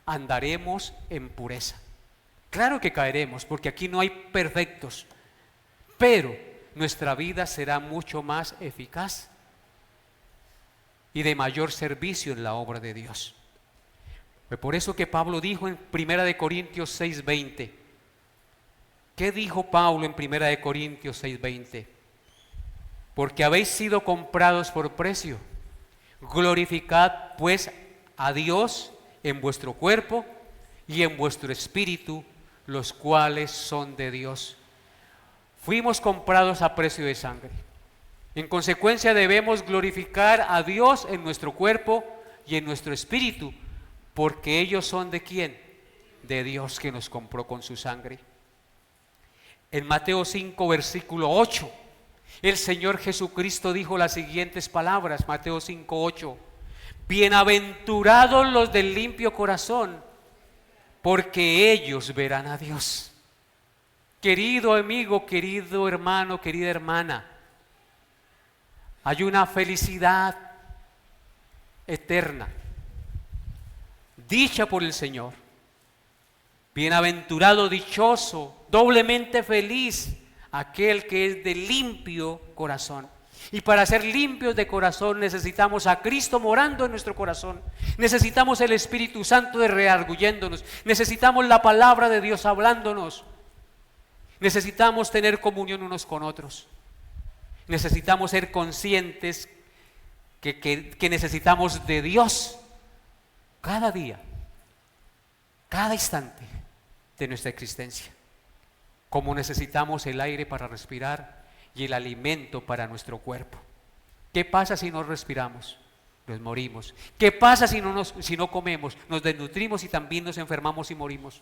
andaremos en pureza. Claro que caeremos, porque aquí no hay perfectos, pero nuestra vida será mucho más eficaz y de mayor servicio en la obra de Dios. Fue por eso que Pablo dijo en 1 Corintios 6:20. ¿Qué dijo Pablo en 1 Corintios 6:20? Porque habéis sido comprados por precio. Glorificad pues a Dios en vuestro cuerpo y en vuestro espíritu, los cuales son de Dios. Fuimos comprados a precio de sangre. En consecuencia debemos glorificar a Dios en nuestro cuerpo y en nuestro espíritu, porque ellos son ¿de quién? De Dios, que nos compró con su sangre. En Mateo 5, versículo 8, el Señor Jesucristo dijo las siguientes palabras, Mateo 5, 8. Bienaventurados los del limpio corazón, porque ellos verán a Dios. Querido amigo, querido hermano, querida hermana, hay una felicidad eterna, dicha por el Señor. Bienaventurado, dichoso, doblemente feliz aquel que es de limpio corazón. Y para ser limpios de corazón necesitamos a Cristo morando en nuestro corazón. Necesitamos el Espíritu Santo de redarguyéndonos. Necesitamos la palabra de Dios hablándonos. Necesitamos tener comunión unos con otros. Necesitamos ser conscientes que necesitamos de Dios cada día, cada instante de nuestra existencia. Como necesitamos el aire para respirar y el alimento para nuestro cuerpo. ¿Qué pasa si no respiramos? Nos morimos. ¿Qué pasa si no comemos? Nos desnutrimos y también nos enfermamos y morimos.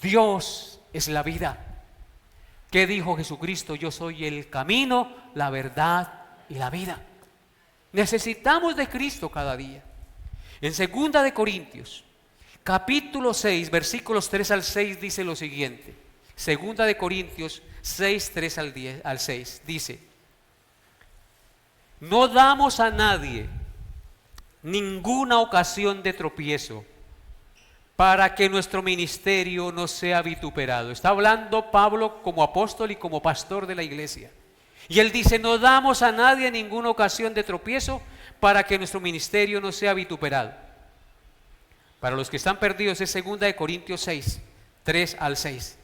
Dios es la vida. ¿Qué dijo Jesucristo? Yo soy el camino, la verdad y la vida. Necesitamos de Cristo cada día. En 2 Corintios, capítulo 6, versículos 3 al 6 dice lo siguiente. 2 Corintios 6, 3 al 6 dice: no damos a nadie ninguna ocasión de tropiezo para que nuestro ministerio no sea vituperado. Está hablando Pablo como apóstol y como pastor de la iglesia. Y él dice: no damos a nadie ninguna ocasión de tropiezo para que nuestro ministerio no sea vituperado. Para los que están perdidos es 2 Corintios 6, 3 al 6.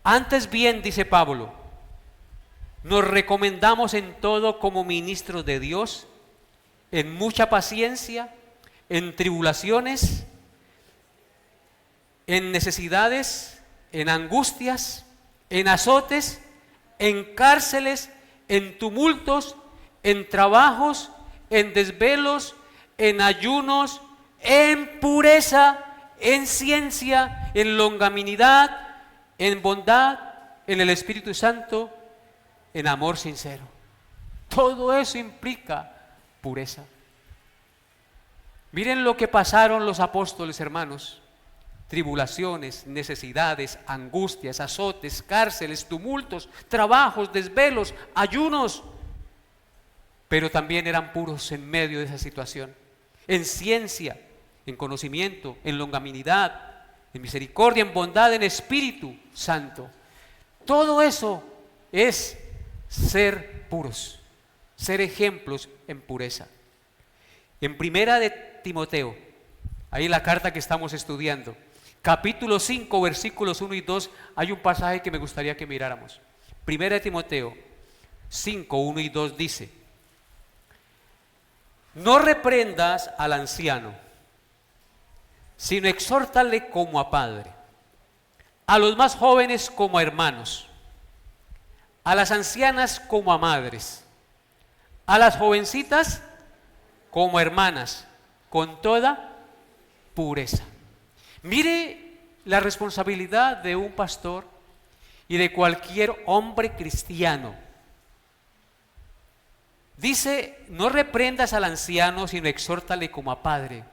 Antes bien, dice Pablo, nos recomendamos en todo como ministros de Dios, en mucha paciencia, en tribulaciones, en necesidades, en angustias, en azotes, en cárceles, en tumultos, en trabajos, en desvelos, en ayunos, en pureza, en ciencia, en longanimidad, en bondad, en el Espíritu Santo, en amor sincero. Todo eso implica pureza. Miren lo que pasaron los apóstoles, hermanos. Tribulaciones, necesidades, angustias, azotes, cárceles, tumultos, trabajos, desvelos, ayunos. Pero también eran puros en medio de esa situación. En ciencia, en conocimiento, en longanimidad, en misericordia, en bondad, en Espíritu Santo. Todo eso es ser puros, ser ejemplos en pureza. En 1 Timoteo, ahí la carta que estamos estudiando, capítulo 5, versículos 1 y 2, hay un pasaje que me gustaría que miráramos. 1 Timoteo 5, 1 y 2 dice: no reprendas al anciano, sino exhórtale como a padre, a los más jóvenes como a hermanos, a las ancianas como a madres, a las jovencitas como hermanas, con toda pureza. Mire la responsabilidad de un pastor y de cualquier hombre cristiano. Dice: no reprendas al anciano, sino exhórtale como a padre.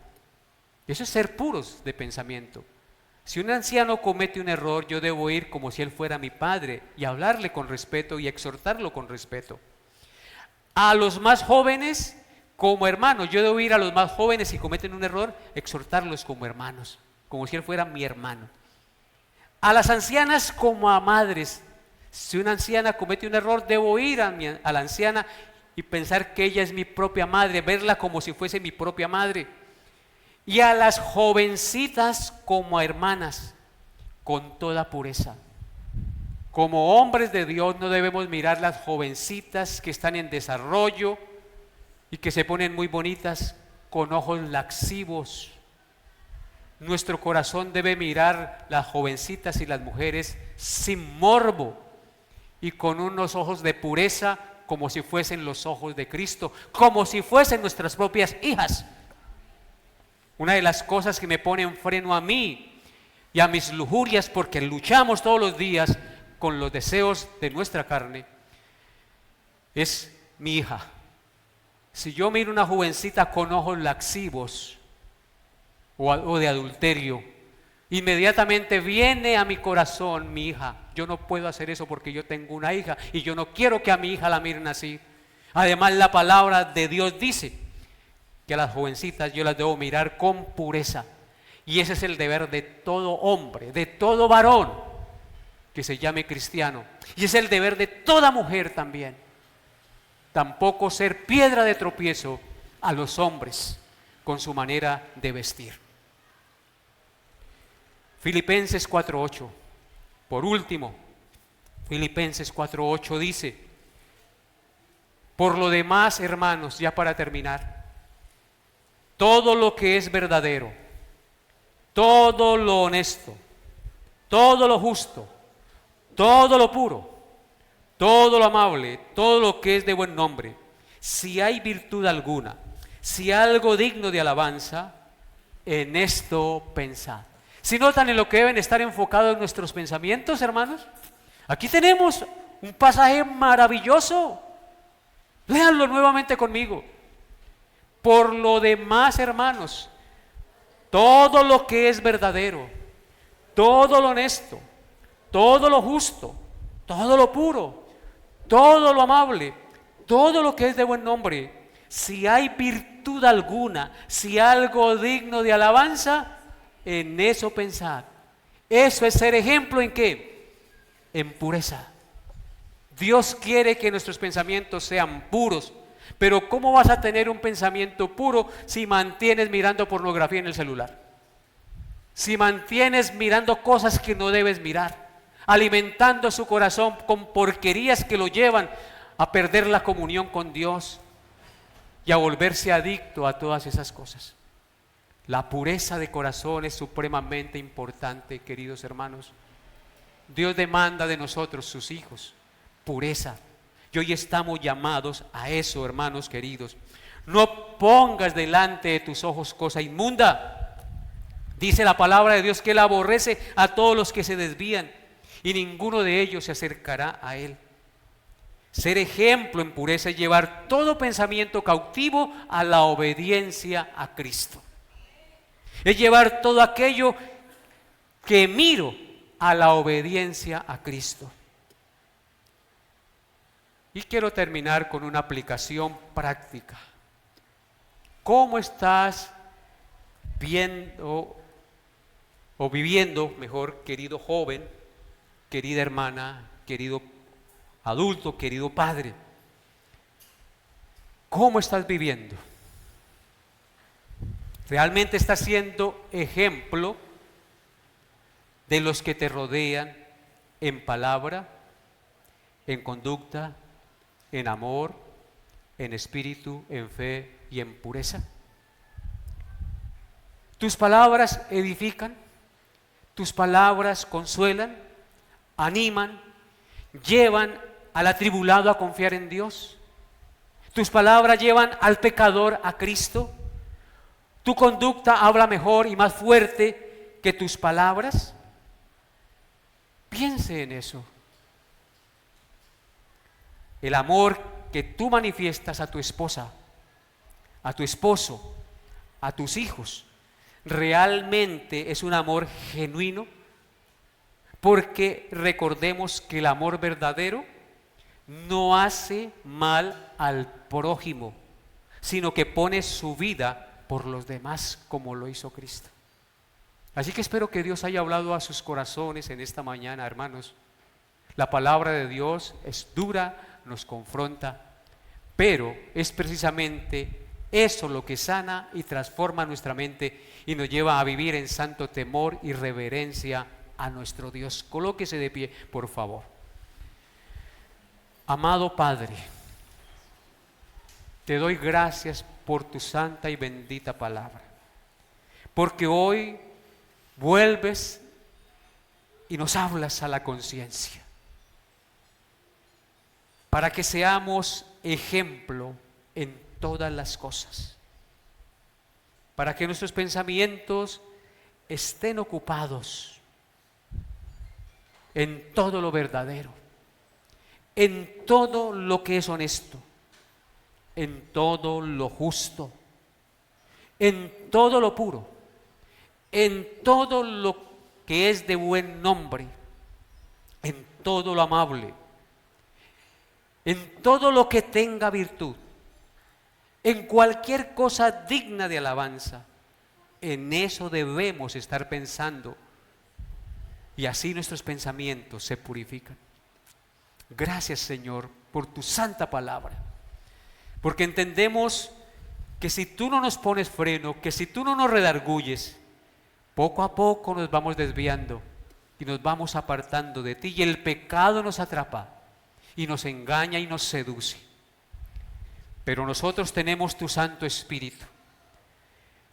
Eso es ser puros de pensamiento. Si un anciano comete un error, yo debo ir como si él fuera mi padre y hablarle con respeto y exhortarlo con respeto. A los más jóvenes como hermanos, yo debo ir a los más jóvenes si cometen un error, exhortarlos como hermanos, como si él fuera mi hermano. A las ancianas como a madres. Si una anciana comete un error, debo ir a la anciana y pensar que ella es mi propia madre, verla como si fuese mi propia madre. Y a las jovencitas como a hermanas, con toda pureza. Como hombres de Dios no debemos mirar las jovencitas que están en desarrollo y que se ponen muy bonitas con ojos laxivos. Nuestro corazón debe mirar las jovencitas y las mujeres sin morbo y con unos ojos de pureza, como si fuesen los ojos de Cristo, como si fuesen nuestras propias hijas. Una de las cosas que me ponen freno a mí y a mis lujurias, porque luchamos todos los días con los deseos de nuestra carne, es mi hija. Si yo miro una jovencita con ojos laxivos o de adulterio, inmediatamente viene a mi corazón mi hija. Yo no puedo hacer eso porque yo tengo una hija y yo no quiero que a mi hija la miren así. Además, la palabra de Dios dice que a las jovencitas yo las debo mirar con pureza. Y ese es el deber de todo hombre, de todo varón que se llame cristiano. Y es el deber de toda mujer también. Tampoco ser piedra de tropiezo a los hombres con su manera de vestir. Filipenses 4:8. Por último, Filipenses 4:8 dice: por lo demás, hermanos, ya para terminar, todo lo que es verdadero, todo lo honesto, todo lo justo, todo lo puro, todo lo amable, todo lo que es de buen nombre, si hay virtud alguna, si algo digno de alabanza, en esto pensad. Si notan en lo que deben estar enfocados nuestros pensamientos, hermanos, aquí tenemos un pasaje maravilloso. Léanlo nuevamente conmigo. Por lo demás, hermanos, todo lo que es verdadero, todo lo honesto, todo lo justo, todo lo puro, todo lo amable, todo lo que es de buen nombre, si hay virtud alguna, si algo digno de alabanza, en eso pensad. Eso es ser ejemplo ¿en qué? En pureza. Dios quiere que nuestros pensamientos sean puros, pero ¿cómo vas a tener un pensamiento puro si mantienes mirando pornografía en el celular? Si mantienes mirando cosas que no debes mirar, alimentando su corazón con porquerías que lo llevan a perder la comunión con Dios y a volverse adicto a todas esas cosas. La pureza de corazón es supremamente importante, queridos hermanos. Dios demanda de nosotros, sus hijos, pureza. Y hoy estamos llamados a eso, hermanos queridos. No pongas delante de tus ojos cosa inmunda. Dice la palabra de Dios que Él aborrece a todos los que se desvían y ninguno de ellos se acercará a Él. Ser ejemplo en pureza es llevar todo pensamiento cautivo a la obediencia a Cristo. Es llevar todo aquello que miro a la obediencia a Cristo. Y quiero terminar con una aplicación práctica. ¿Cómo estás viendo o viviendo, mejor, querido joven, querida hermana, querido adulto, querido padre? ¿Cómo estás viviendo? ¿Realmente estás siendo ejemplo de los que te rodean en palabra, en conducta, en amor, en espíritu, en fe y en pureza? ¿Tus palabras edifican? ¿Tus palabras consuelan, animan, llevan al atribulado a confiar en Dios? ¿Tus palabras llevan al pecador a Cristo? ¿Tu conducta habla mejor y más fuerte que tus palabras? Piense en eso. El amor que tú manifiestas a tu esposa, a tu esposo, a tus hijos, ¿realmente es un amor genuino? Porque recordemos que el amor verdadero no hace mal al prójimo, sino que pone su vida por los demás como lo hizo Cristo. Así que espero que Dios haya hablado a sus corazones en esta mañana, hermanos. La palabra de Dios es dura, nos confronta, pero es precisamente eso lo que sana y transforma nuestra mente y nos lleva a vivir en santo temor y reverencia a nuestro Dios. Colóquese de pie, por favor. Amado Padre, te doy gracias por tu santa y bendita palabra, porque hoy vuelves y nos hablas a la conciencia, para que seamos ejemplo en todas las cosas, para que nuestros pensamientos estén ocupados en todo lo verdadero, en todo lo que es honesto, en todo lo justo, en todo lo puro, en todo lo que es de buen nombre, en todo lo amable, en todo lo que tenga virtud, en cualquier cosa digna de alabanza. En eso debemos estar pensando, y así nuestros pensamientos se purifican. Gracias, Señor, por tu santa palabra, porque entendemos que si tú no nos pones freno, que si tú no nos redarguyes, poco a poco nos vamos desviando y nos vamos apartando de ti, y el pecado nos atrapa y nos engaña y nos seduce. Pero nosotros tenemos tu Santo Espíritu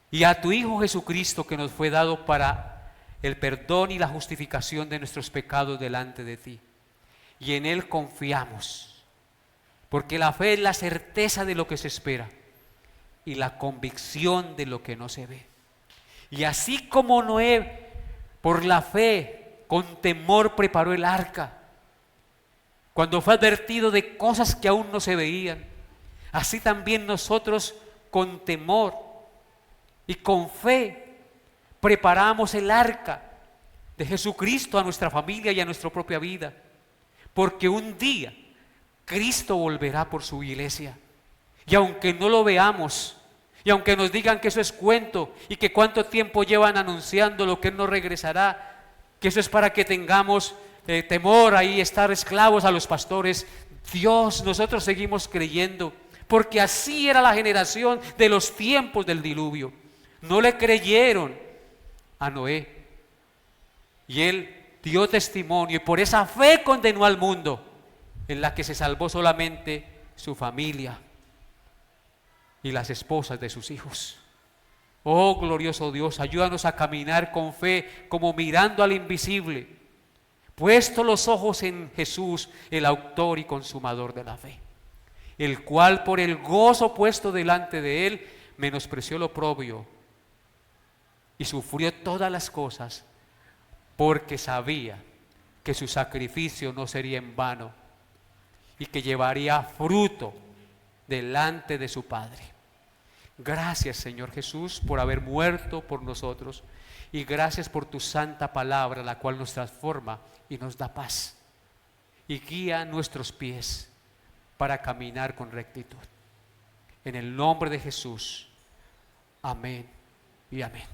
y a tu Hijo Jesucristo, que nos fue dado para el perdón y la justificación de nuestros pecados delante de ti, y en Él confiamos, porque la fe es la certeza de lo que se espera y la convicción de lo que no se ve. Y así como Noé, por la fe, con temor preparó el arca, cuando fue advertido de cosas que aún no se veían, así también nosotros con temor y con fe preparamos el arca de Jesucristo a nuestra familia y a nuestra propia vida, porque un día Cristo volverá por su iglesia, y aunque no lo veamos, y aunque nos digan que eso es cuento y que cuánto tiempo llevan anunciando lo que Él no regresará, que eso es para que tengamos temor ahí, estar esclavos a los pastores, Dios, nosotros seguimos creyendo, porque así era la generación de los tiempos del diluvio. No le creyeron a Noé, y él dio testimonio, y por esa fe condenó al mundo, en la que se salvó solamente su familia y las esposas de sus hijos. Oh glorioso Dios, ayúdanos a caminar con fe, como mirando al invisible, puesto los ojos en Jesús, el autor y consumador de la fe, el cual por el gozo puesto delante de él menospreció lo oprobio y sufrió todas las cosas, porque sabía que su sacrificio no sería en vano y que llevaría fruto delante de su Padre. Gracias, Señor Jesús, por haber muerto por nosotros, y gracias por tu santa palabra, la cual nos transforma y nos da paz y guía nuestros pies para caminar con rectitud. En el nombre de Jesús, amén y amén.